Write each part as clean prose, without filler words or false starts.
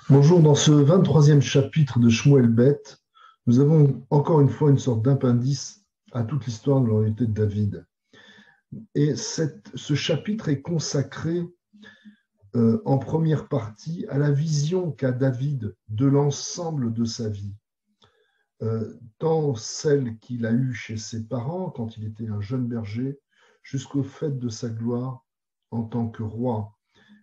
Bonjour, dans ce 23e chapitre de Shmuel Beth, nous avons encore une fois une sorte d'appendice à toute l'histoire de la royauté de David. Et ce chapitre est consacré en première partie à la vision qu'a David de l'ensemble de sa vie, tant celle qu'il a eue chez ses parents quand il était un jeune berger, jusqu'au fait de sa gloire en tant que roi.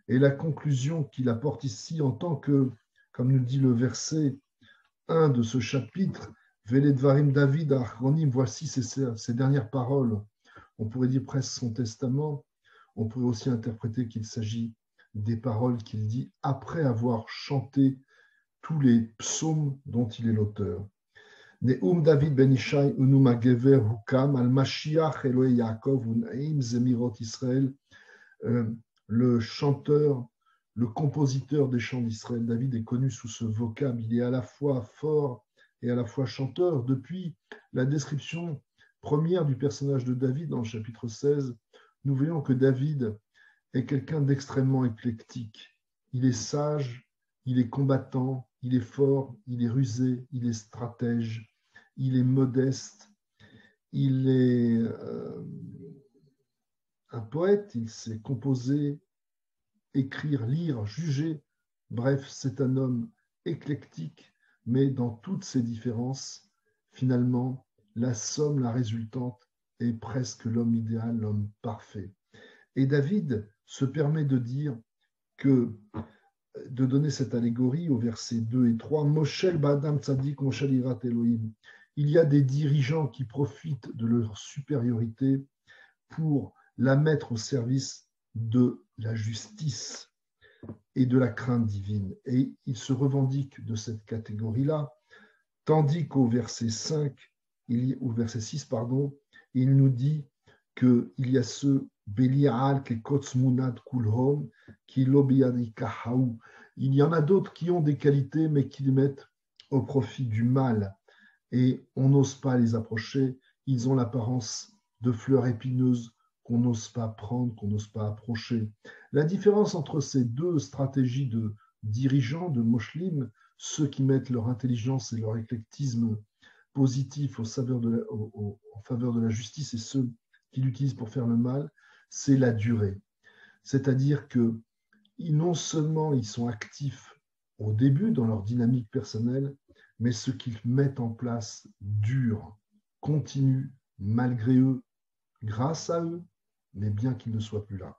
Et la conclusion qu'il apporte ici en tant que, comme nous dit le verset 1 de ce chapitre, Veledvarim David Achronim, voici ses dernières paroles. On pourrait dire presque son testament. On pourrait aussi interpréter qu'il s'agit des paroles qu'il dit après avoir chanté tous les psaumes dont il est l'auteur. Neum David ben Ishai unuma gever hukam al Mashiach Elohei Yaakov unaim zemirot Israël. Le chanteur, le compositeur des chants d'Israël, David, est connu sous ce vocable. Il est à la fois fort et à la fois chanteur. Depuis la description première du personnage de David dans le chapitre 16, nous voyons que David est quelqu'un d'extrêmement éclectique. Il est sage, il est combattant, il est fort, il est rusé, il est stratège, il est modeste, il est un poète, il sait composer, écrire, lire, juger. Bref, c'est un homme éclectique, mais dans toutes ses différences, finalement, la somme, la résultante, est presque l'homme idéal, l'homme parfait. Et David se permet de dire que, de donner cette allégorie au verset 2 et 3, Moshel Badam Tzadik, Moshel Irat Elohim. Il y a des dirigeants qui profitent de leur supériorité pour la mettre au service de la justice et de la crainte divine. Et il se revendique de cette catégorie-là, tandis qu'au verset 5, au verset 6, pardon, il nous dit qu'il y a ce Belial qui Kotzmunad Kulhom, qui Lobiadikahaou. Il y en a d'autres qui ont des qualités, mais qui les mettent au profit du mal. Et on n'ose pas les approcher. Ils ont l'apparence de fleurs épineuses qu'on n'ose pas prendre, qu'on n'ose pas approcher. La différence entre ces deux stratégies de dirigeants, de moshlim, ceux qui mettent leur intelligence et leur éclectisme positif en faveur de la justice et ceux qui l'utilisent pour faire le mal, c'est la durée. C'est-à-dire que non seulement ils sont actifs au début dans leur dynamique personnelle, mais ce qu'ils mettent en place dure, continue, malgré eux, grâce à eux, mais bien qu'ils ne soient plus là.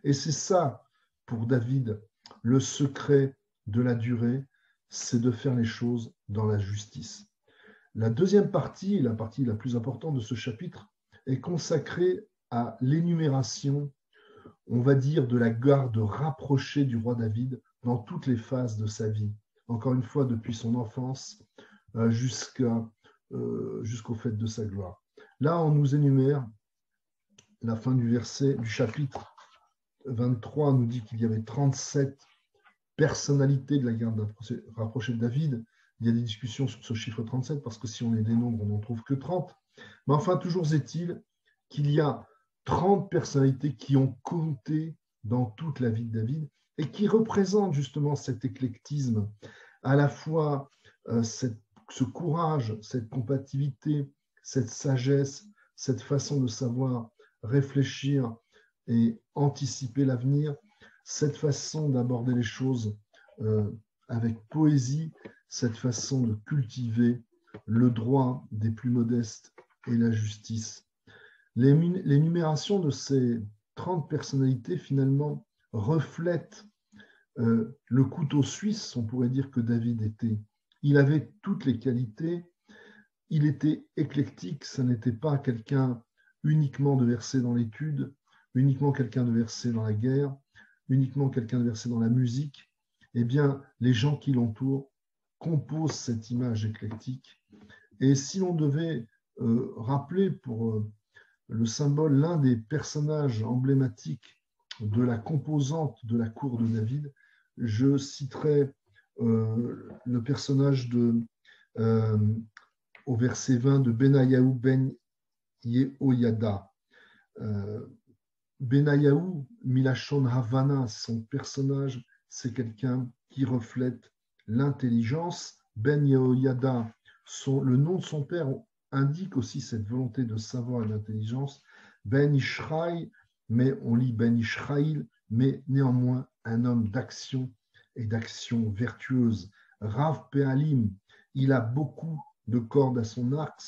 Et c'est ça, pour David, le secret de la durée, c'est de faire les choses dans la justice. La deuxième partie, la partie la plus importante de ce chapitre, est consacrée à l'énumération, on va dire, de la garde rapprochée du roi David dans toutes les phases de sa vie. Encore une fois, depuis son enfance jusqu'au fait de sa gloire. Là, on nous énumère la fin du chapitre 23 nous dit qu'il y avait 37 personnalités de la garde rapprochée de David. Il y a des discussions sur ce chiffre 37 parce que si on les dénombre, on n'en trouve que 30. Mais enfin, toujours est-il qu'il y a 30 personnalités qui ont compté dans toute la vie de David et qui représentent justement cet éclectisme, à la fois ce courage, cette compatibilité, cette sagesse, cette façon de savoir réfléchir et anticiper l'avenir, cette façon d'aborder les choses avec poésie, cette façon de cultiver le droit des plus modestes et la justice. L'énumération de ces 30 personnalités, finalement, reflète le couteau suisse, on pourrait dire que David était. Il avait toutes les qualités, il était éclectique, ça n'était pas quelqu'un uniquement de versé dans l'étude, uniquement quelqu'un de versé dans la guerre, uniquement quelqu'un de versé dans la musique. Eh bien, les gens qui l'entourent composent cette image éclectique. Et si l'on devait rappeler pour le symbole, l'un des personnages emblématiques de la composante de la cour de David, je citerai le personnage au verset 20 de Benayahu ben Yehoyada. Benayahu, Milachon Havana, son personnage, c'est quelqu'un qui reflète l'intelligence. Ben Yehoyada, le nom de son père indique aussi cette volonté de savoir et d'intelligence. Ben Ishraï, mais on lit Ben Ishraïl, mais néanmoins un homme d'action et d'action vertueuse. Rav Pealim, il a beaucoup de cordes à son arc,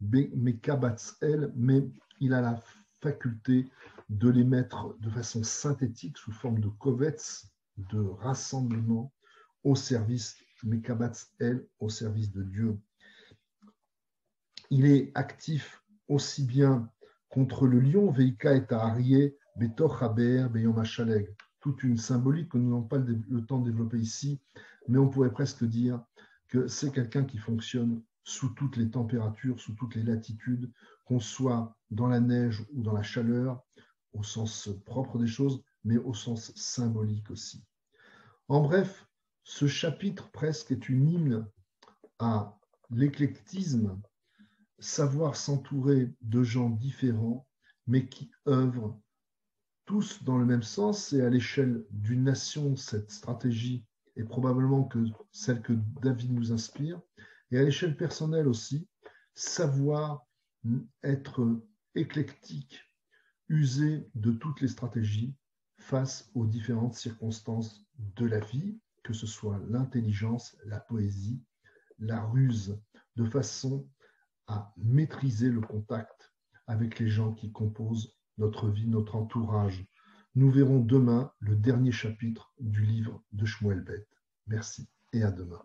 mais Kabatz-El, mais il a la faculté de les mettre de façon synthétique sous forme de kovetz, de rassemblement au service, Mekabatz-El, au service de Dieu. Il est actif aussi bien contre le lion, Veika et Taharié, Betor Haber, Beyom Hachaleg. Toute une symbolique que nous n'avons pas le temps de développer ici, mais on pourrait presque dire que c'est quelqu'un qui fonctionne sous toutes les températures, sous toutes les latitudes, qu'on soit dans la neige ou dans la chaleur, au sens propre des choses, mais au sens symbolique aussi. En bref, ce chapitre presque est une hymne à l'éclectisme, savoir s'entourer de gens différents, mais qui œuvrent tous dans le même sens. Et à l'échelle d'une nation, cette stratégie est probablement que celle que David nous inspire. Et à l'échelle personnelle aussi, savoir être éclectique, user de toutes les stratégies face aux différentes circonstances de la vie, que ce soit l'intelligence, la poésie, la ruse, de façon à maîtriser le contact avec les gens qui composent notre vie, notre entourage. Nous verrons demain le dernier chapitre du livre de Shmuel Beth. Merci et à demain.